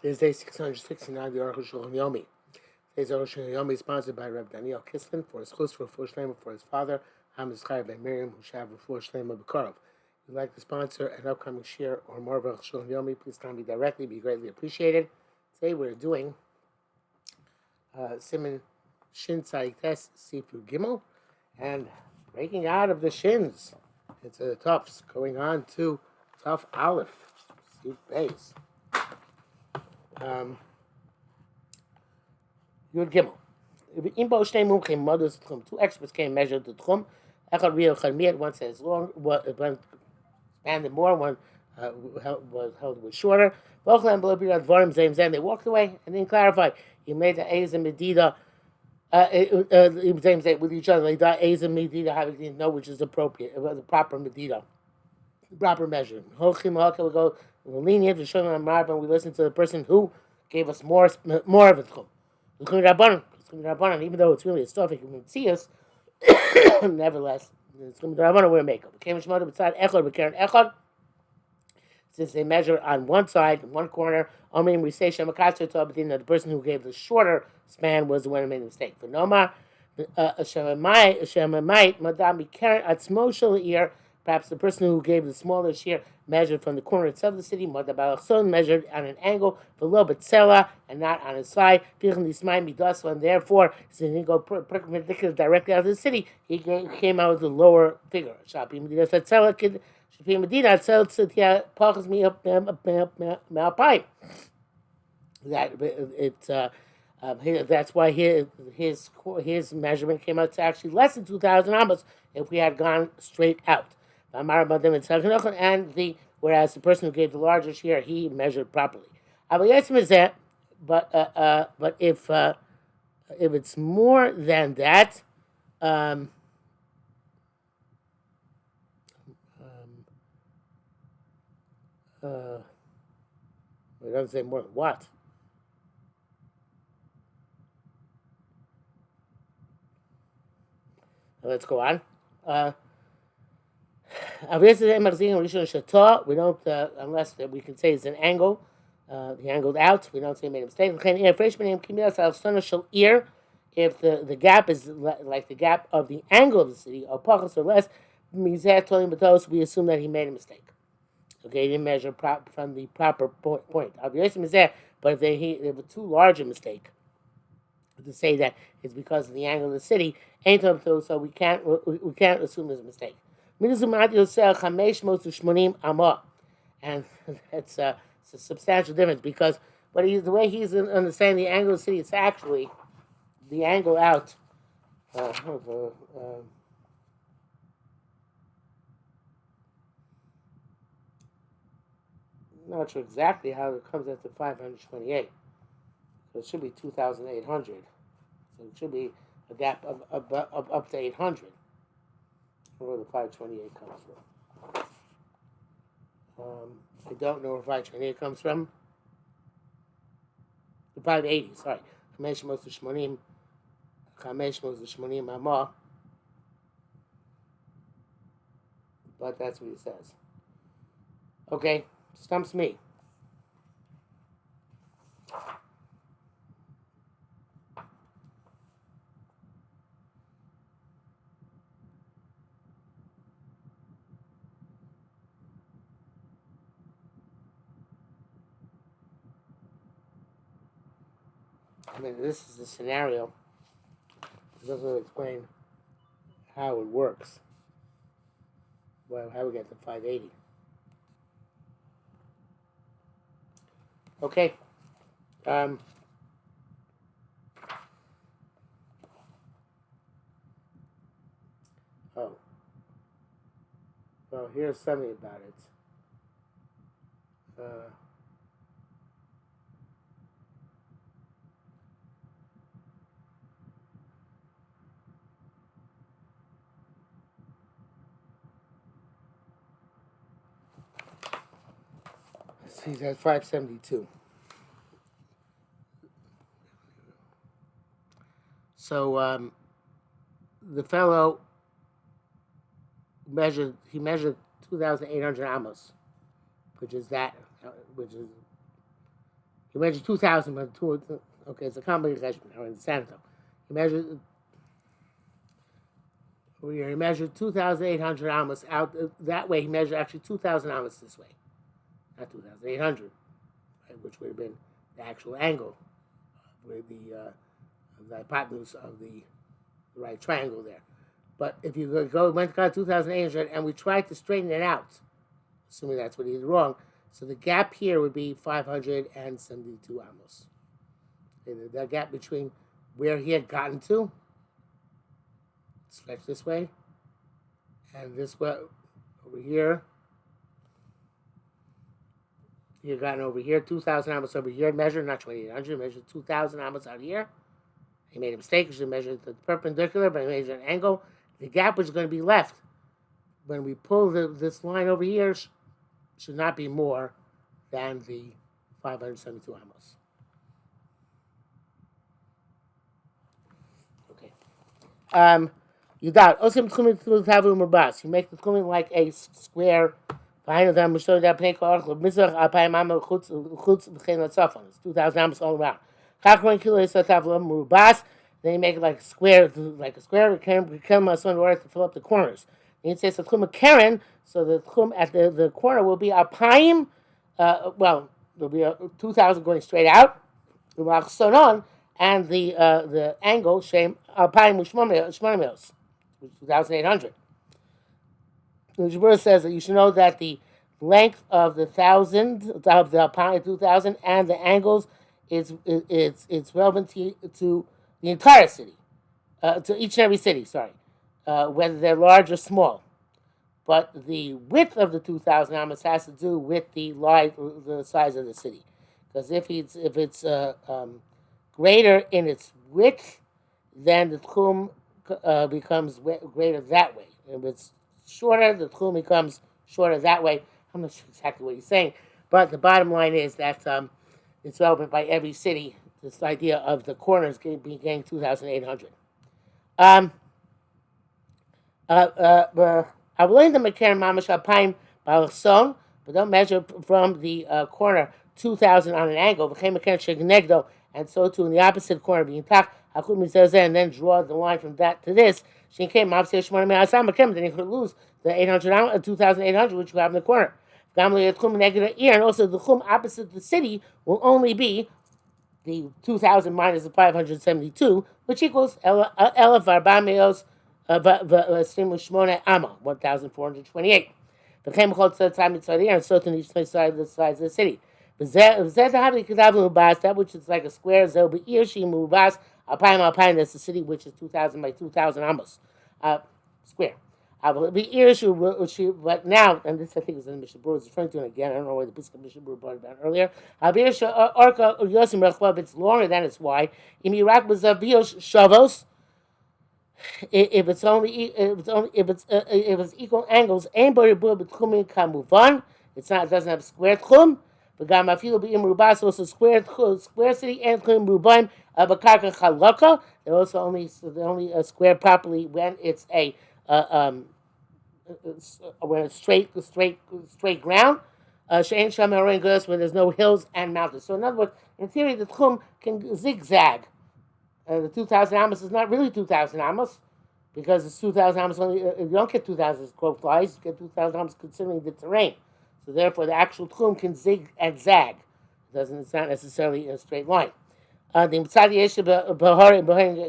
Today's day 669, the Arukh HaShulchan Yomi. Today's Arukh HaShulchan Yomi is sponsored by Reb Daniel Kislin for his chus for Fuhr Shlema for his father, Hamid Chai Ben Miriam, who shall have a Fuhr Shlema B'Karov. If you'd like to sponsor an upcoming share or more of Arukh HaShulchan Yomi, please contact me directly. Be greatly appreciated. Today we're doing Simon Shin Tzadik Tes Sifu Gimel and breaking out of the shins. It's a toughs going on to tough Aleph, Sif Beis. Yud Gimel. Two experts came measured the tchum. Echad real chad one says long, one expanded more, one was shorter. They walked away and didn't clarify. You made the A's and Medida with each other. They thought A's and Medida having know which is appropriate, the proper Medida, the proper measure. We go lenient to show them and we listen to the person who gave us more of the tchum. Even though it's really a stuff you can see us, nevertheless, it's going to be we're making. Since they measure on one side, one corner, we say the person who gave the shorter span was the one who made the mistake. For Noma, perhaps the person who gave the smaller shear measured from the corner itself of the city, measured on an angle for low but and not on his side. And therefore, since he didn't go perpendicular directly out of the city, he came out with the lower figure. That's why his measurement came out to actually less than 2,000 amos if we had gone straight out. And whereas the person who gave the larger share, he measured properly. But if it's more than that, it doesn't say more than what. Let's go on. We don't, unless we can say it's an angle, he angled out. We don't say he made a mistake. If the gap is like the gap of the angle of the city, or pachas or less, we assume that he made a mistake. Okay, he didn't measure from the proper point. But if they were too large a mistake to say that it's because of the angle of the city, so we can't assume it's a mistake. And it's a substantial difference because the way he's understanding the angle of the city, it's actually the angle out. Not sure exactly how it comes out to 528. So it should be 2,800. So it should be a gap of up to 800. Where the 528 comes from. I don't know where 528 comes from. The 580, sorry. But that's what he says. Okay, stumps me. I mean, this is the scenario. It doesn't really explain how it works. Well, how we get to 580. Okay. Well, here's something about it. See, that's 572. So the fellow measured 2,800 amos, which is You measure 2,000, but okay, it's a complicated question. I understand it though. You measure. He measured 2,800 amos out that way. He measured actually 2,000 amos this way, not 2,800, right, which would have been the actual angle with the hypotenuse of the right triangle there. But if you went to 2,800 and we tried to straighten it out, assuming that's what he did wrong, so the gap here would be 572 amos. Okay, the gap between where he had gotten to, stretch this way, and this way over here. He had gotten over here, 2,000 amos over here, measured, not 2,800, measured 2,000 amos out here. He made a mistake, he should measure the perpendicular, but he measured an angle. The gap was going to be left when we pull this line over here should not be more than the 572 amos. Okay. You doubt. Osim tchumin through the tavu mabas. You make the tchumin like a square. Behind them, we show that pnei koach mizrach alpayim amos chutz b'chein latzafon. It's 2,000 amos all around. Chakron kilo is a tavu mabas. Then you make it like a square. We can in order to fill up the corners. Then it says the tchum keren, so the tchum at the corner will be alpayim. Well, there'll be 2,000 going straight out. And the angle shem alpayim u'shmona 2,800. The Jabur says that you should know that the length of the 1,000 of the alpayim 2,000 and the angles it's relevant to the entire city, to each and every city. Sorry, whether they're large or small. But the width of the 2,000 amos has to do with the size of the city, because if it's greater in its width, then the tchum becomes greater that way. If it's shorter, the tchum becomes shorter that way. I'm not sure exactly what he's saying, but the bottom line is that it's relevant by every city. This idea of the corners being getting 2,800. I've learned the mekaren mamash alpayim balachson, but don't measure from the corner 2,000 on an angle. V'chein mekaren shegnegdo, and so too in the opposite corner being tak hakut mizezeh, and then draw the line from that to this. She came mavsei shmona me'asam mekem, then you could lose the 2,800 which you have in the corner. Gamli tchum neged ear, and also the tchum opposite the city will only be the 2,000 minus the 572, which equals elef arbameos v'shmona amma, 1,428. The chemical time inside the air, and so to each side of the sides of the city. That which is like a square, zel be'ir shi mubas alpayim. That's the city which is 2,000 by 2,000 amos, square. But now, and this I think is in the Mishnah Berurah, is referring to it again. I don't know why the Mishnah Berurah brought it about earlier. If it's longer than it's wide, if it's equal angles, it's not. It doesn't have square tchum. But also square city and tchum rubaim b'karka chalaka. They're also only square properly when it's a when it's straight ground. She'en sham haroin goes when there's no hills and mountains. So in other words, in theory, the tchum can zigzag. The 2,000 amos is not really 2,000 amos, because it's 2,000 amos only. You don't get 2,000 as crow flies. You get 2,000 amos considering the terrain. So therefore, the actual tchum can zig and zag. It's not necessarily in a straight line. The Mitzad Yesh behind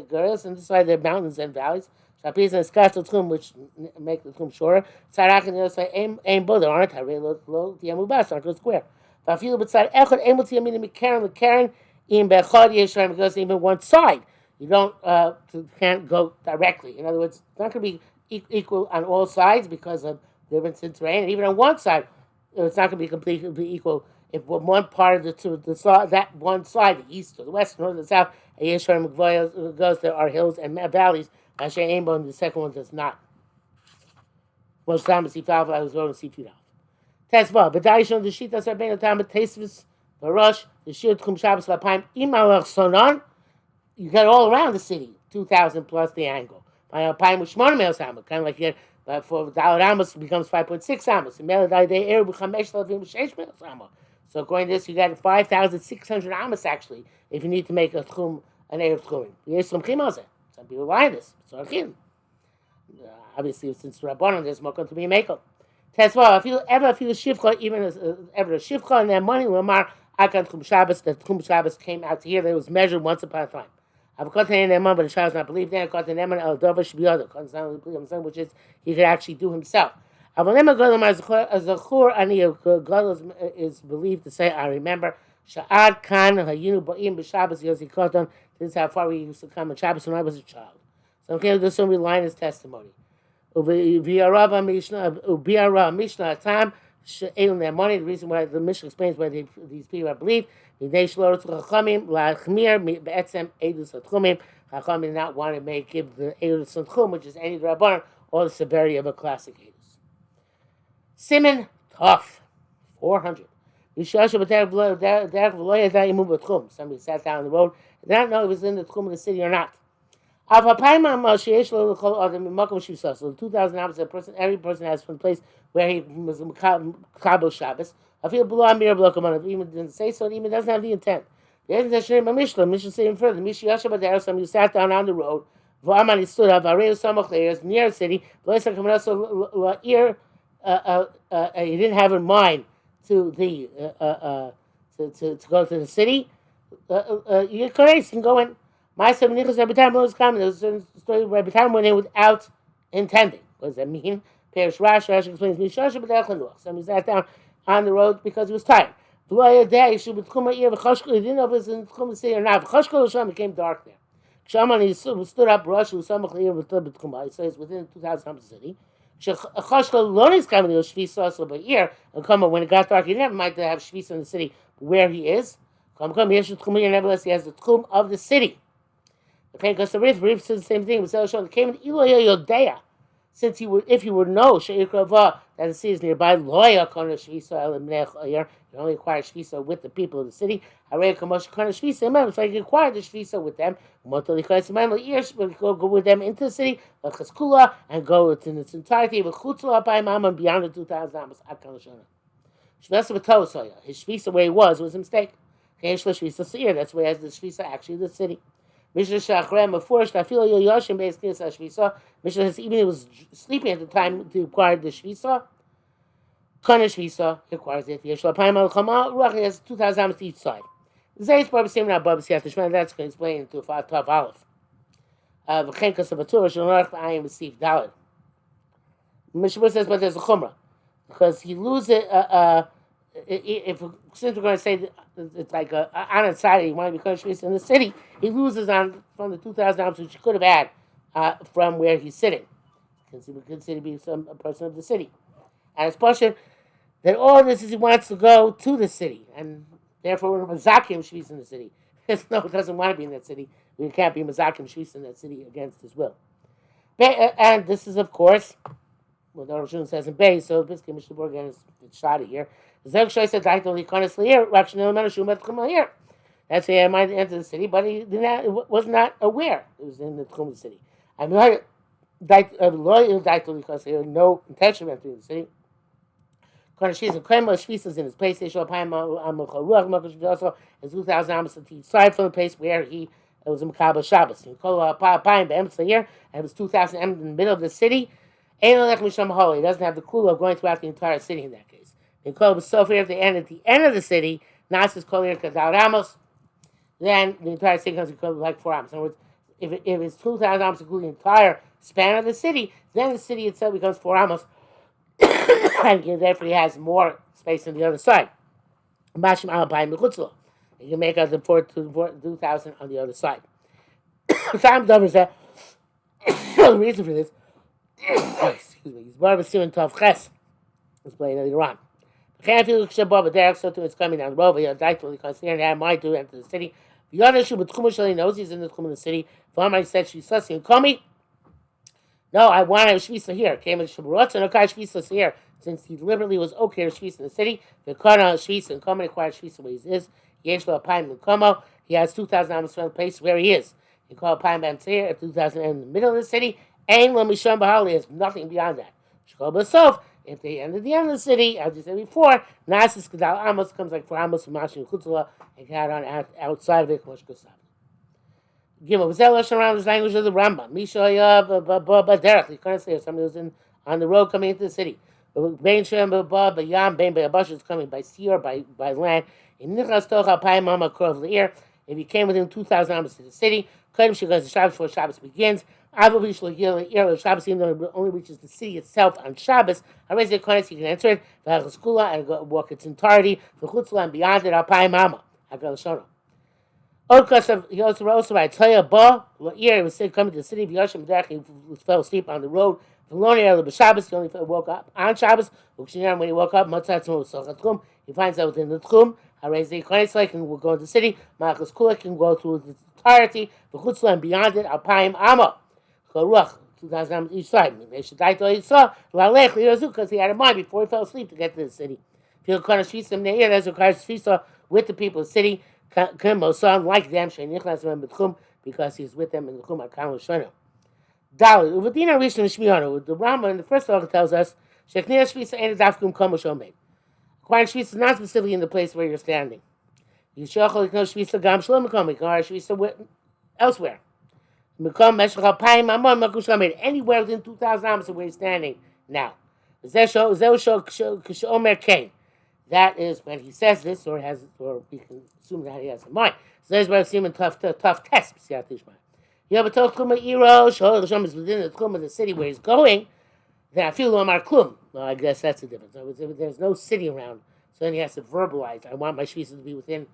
girls, and this side there are mountains and valleys. Shapis and Skash tchum, which make the tchum shorter. Tzarach and the other side aim both. There aren't harei lo tiamubas, aren't square. Vafilu b'tzad echad aim with tiamin mekaren in bechad yeshayim, because even one side you can't go directly. In other words, it's not going to be equal on all sides because of difference in terrain, and even on one side, it's not going to be completely equal. If one part of that one side, the east or the west, north or the south, goes, there are hills and valleys. And the second one does not. Most times, I was going to see Fidal. Tesva, but Daishon the sheet that's our bane of time, but Tasvis, the rush, the shirt, Kum Shabbos, Lapayim, Imalach Sonon. You get all around the city, 2,000 plus the angle. By Alpayim with Shmona Meos Amos, kind of like here. But for Dalad Amos, it becomes 5.6 Amos. So according to this, you got 5,600 amas actually if you need to make a tchum, an erev tchumim. Some people lie on this. So obviously, since Rabbanon, there's more going to be a makeover. Tesva, if you ever feel shivcha, even ever a shivcha, and their money, Lamar, Akan Tchum Shabbos, the Tchum Shabbos came out to here, that it was measured once upon a time. I've got to name but the child is not believed in. I've got to name El Dover should be other, which is he could actually do himself. Avalema Golam Azachur Ani Golam is believed to say, I remember, Sha'ad Khan Hayinu Ba'im B'Shabbos Yosi Koton. This is how far we used to come on Shabbos when I was a child. So I'm going to do some rely on his testimony. Ubiara Mishnah Tam She'elun their money. The reason why the Mishnah explains why these people are believed. Chachamim did not want to give the Eidus Tchum, which is any Rabbanon, or the severity of a classic Eidus. Siman Tov, 400. Somebody sat down on the road and did not know if it was in the Tchum of the city or not. So 2,000 hours, every person has one place where he was Kabul Shabbos. I feel below Amir Blokamon, even didn't say so, even doesn't have the intent. The Mishnah saying further, somebody sat down on the road, he stood up, near the city, he didn't have in mind to the to go to the city. You can go in. My son every time was coming, there was a certain story where every time went in without intending. What does that mean? Perish Rashi explains somebody sat down on the road because he was tired. He didn't know if it was in the city or not. It became dark there. He stood up, Rosh, he says within 2,000 of the city. And come when it got dark, he didn't mind to have Shvisa in the city where he is. Nevertheless, he has the tchum of the city. Okay, because the Rif says the same thing. Since if you would know that the city is nearby, you only acquire Shvisa with the people of the city. So you can acquire the Shvisa with them. Go with them into the city, and go in its entirety, beyond the 2,000 amos. His Shvisa where he was a mistake. That's why he has the Shvisa actually the city. Mishnah Shachrem before Shtafilo Yoshim basically says Shvisa. Mishnah says even he was sleeping at the time to acquire the Shvisa. Kana Shvisa acquires it. Yeshla Paim Al Chama Ruach has 2,000 amos to each side. Zayis Barb Sim Now Barb Siat Shman. That's going to explain into Tav Aleph. V'chenkas of Atur Shalach Ayim Receive Daled. Mishnah says, but there's a chumrah because he loses it. If since we're going to say it's like on its side, he wanted to become Shvisa in the city, he loses on from the 2,000 amos which he could have had from where he's sitting. Consider to be a person of the city, and it's portion that all this is he wants to go to the city, and therefore we're mazakim Shvisa in the city. No, it doesn't want to be in that city. We can't be mazakim Shvisa in that city against his will. And this is, of course, what Arukh HaShulchan says in Bay. So basically, Mishnah Bergen is shot here. That's why he might enter the city, but he was not aware it was in the Tchum of the city. I mean, no intention of entering the city. Shvisas in his place. They show up and 2,000 amos to each side from the place where he was in Makabel Shabbos. And it was 2,000 amos in the middle of the city. He doesn't have the clue of going throughout the entire city in that case. They call it Sofer at the end of the city, Nasas Kolir Kadal Ramos, then the entire city comes to like 4 amos. In other words, if it's 2,000 amos including the entire span of the city, then the city itself becomes 4 amos, and therefore he has more space on the other side. Mashim Alpine Mekutzlo. You can make out the 2,000 on the other side. Sam Dover said, the reason for this, excuse me, he's Barba Simon Tov Ches, explained later on. Can't feel so too it's coming down the road, but you're directly considering that mind to enter the city. The other issue with Tchum knows he's in the Tchum of the city. V'amar said she's sussing Komi. No, I want to have Shvisa here. Came in Shaburot, and okay, Shvisa here. Since he deliberately was okay to Shvisa in the city, the Kana Shvisa and Komi acquired Shvisa where he is. Yeshlo Apayim and Komo. He has 2,000 amos from the place where he is. He called Apayim Ben Tzir at 2,000 in the middle of the city. Ain Lo Misham Bahali has nothing beyond that. Shkol Basof. If they end at the end of the city, as you said before, Nasis Kadal Amos comes like 4 Amos from Mashin Chutzla and got on outside of it. Gimel Zelosh around the language of the Rambam. Mishoya Derech. You can't say somebody who's on the road coming into the city. Bain Shem Bayam Bain Bayabash is coming by sea or by land. In Nichas Tocha Pai Mama Krov Leir. If you came within 2,000 Amos to the city, Kadim Shigaz the Shabbos before Shabbos begins. Avavish Leir Shabbos even though it only reaches the city itself on Shabbos. Harez Yekonis you can enter it. V'Achskula and walk its entirety. V'Chutzla and beyond it Pai Mama. Agal Shono. He also writes, He was coming to the city of Yashim Derech, he fell asleep on the road. From Lonely Shabbos, he only woke up on Shabbos. When he woke up, he finds out within the Tchum. He can go into the city. Malchus Kula can go through the entirety. The Chutzla and beyond it, Alpayim Amma. Ruach, 2,000 each side. They should die till he saw Lalech Liyazu because he had a mind before he fell asleep to get to the city. If you'll kind of Shvisa Meir, that's requires Shvisa with the people of the city. Like them, because he's with them in the Chum Akam Shana. Dalit, Uvadina Rishon Shmiano, the Rambam in the first article tells us, Sheknir Shvisa and Dafkum Komoshomei. Acquiring Shvisa not specifically in the place where you're standing. You shachol no Shvisa Gam Shlom Mekom, acquire Shvisa elsewhere. Mekom Meshachal Payim Amon Makushomei, anywhere within 2,000 amos of where you're standing now. Omer Kain. That is when he says this, or we can assume that he has in mind. So there's why I've tough tests. You have a Tchum Iro, Shol is within the Tchum of the city where he's going. Then I feel Omar Klum. Well, I guess that's the difference. There's no city around, so then he has to verbalize. I want my shvisa to be within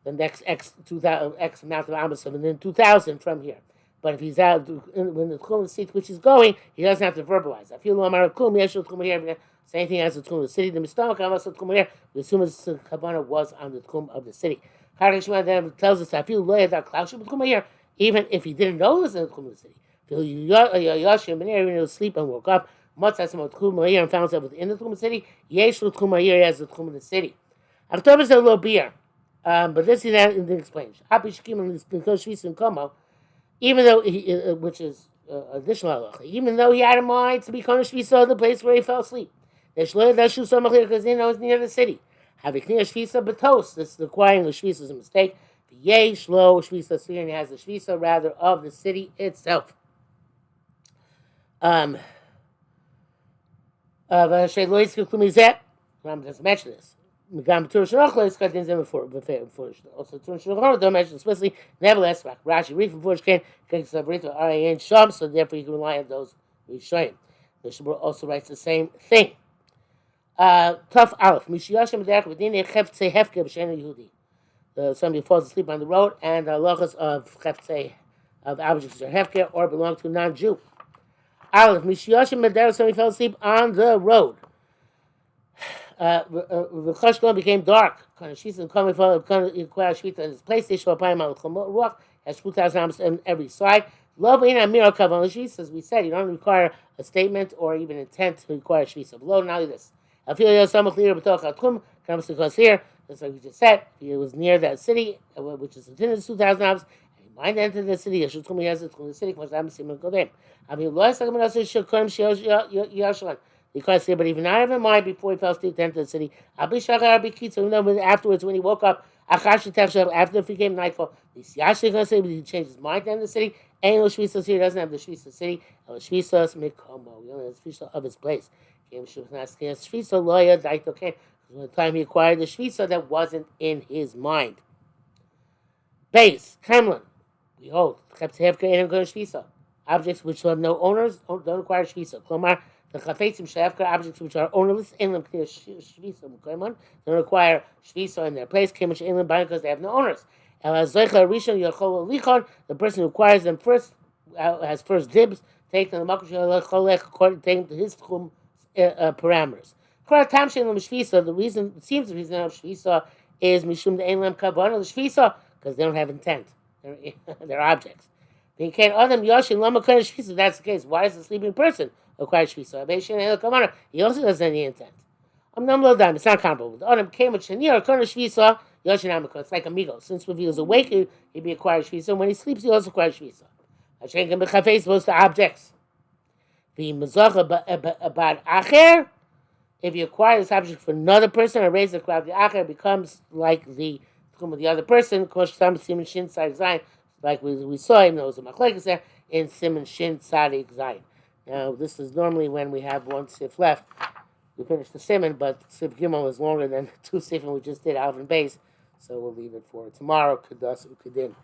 the next X amount of amos within 2,000 from here. But if he's out when the Tchum of the city which is going, he doesn't have to verbalize. I feel Omar Klum. Yeshua Tchum here. Same thing as the Tchum of the city. The Mistamach Avas the Tchum here. We assume the Kavanah was on the Tchum of the city. Harishma then tells us I feel loyal that Klaus Tchum here, even if he didn't know it was in the Tchum of the city. Feel Yashim and even he was asleep and woke up. Matzah Tchum here and found himself within the Tchum of the city. Yeshua Tchum here has the Tchum of the city. October is a little beer, but this he didn't explain. Happy Shkim and Shvis and Komo, even though which is additional halacha, even though he had in mind to become a Shvisa, the place where he fell asleep. Because he knows near the city. Have a clear shvisa betos. This is acquiring the shvisa is a mistake. Yeh shlo shvisa sir, he has the shvisa rather of the city itself. Ram doesn't mention this. Also, don't mention explicitly. Nevertheless, Rashi read from Fushkin, so therefore you can rely on those we show him. The Shabbat also writes the same thing. Tough Aleph. Somebody falls asleep on the road, and the halachas of cheftzei of objects are hefker or belong to a non-Jew. Aleph. Somebody fell asleep on the road. The chashkon became dark. Shvisa coming from Shvita in his place. They show up on Ruach has 2,000 amos on every side. Lo b'ina miro kavan l'shvisa. As we said, you don't require a statement or even intent to require shvisa. Below, not only this. I feel you're somewhat clear b'toch atchum. Comes because here, just like we just said, he was near that city, which is within the 2,000 amos. And he might enter the city. Yeshua Tchum has it from the city. Because I'm seeing kodem. I mean, lo yisagam nasa shekorim yashlan. Because but even not even mind before he fell asleep to enter the city. Afterwards, when he woke up, after it became nightfall, he changed his mind to enter the city. Ain't no shvisa here. He doesn't have the shvisa city. Shvisa mikomo. He only has shvisa of his place. Shvisa lawyer daitoken. When the time he acquired the shvisa that wasn't in his mind. Base Kremlin. Behold, objects which have no owners don't require shvisa. Klomar. The chafetzim shefka objects which are ownerless in them shvisa don't require shvisa in their place. Because they have no owners. The person who acquires them first has first dibs. Take them according to his parameters. The reason it seems the reason of shvisa is mishum the einlam kavana shvisa because they don't have intent. They're objects. They can't adam yoshin lama kind of shvisa. That's the case. Why is the sleeping person acquire shvisa? He also doesn't have any intent. It's not comparable. The adam came with shani or kind of shvisa yoshin amiko. It's like amigo. Since when he was awake, he'd be acquired shvisa. When he sleeps, he also acquires shvisa. Hashem can be opposed to objects. The mazacha about acher. If you acquire this object for another person or raise the crowd, the acher, it becomes like the tchum of the other person. Kosh Sam Siman Shin Tzadik Zayin, like we saw him. There was a machlekes there in Siman Shin Tzadik Zayin. Now this is normally when we have one sif left. We finished the Siman, but Sif Gimel is longer than the two Sifim we just did, Alvin Base. So we'll leave it for tomorrow. Kudas Ukudin.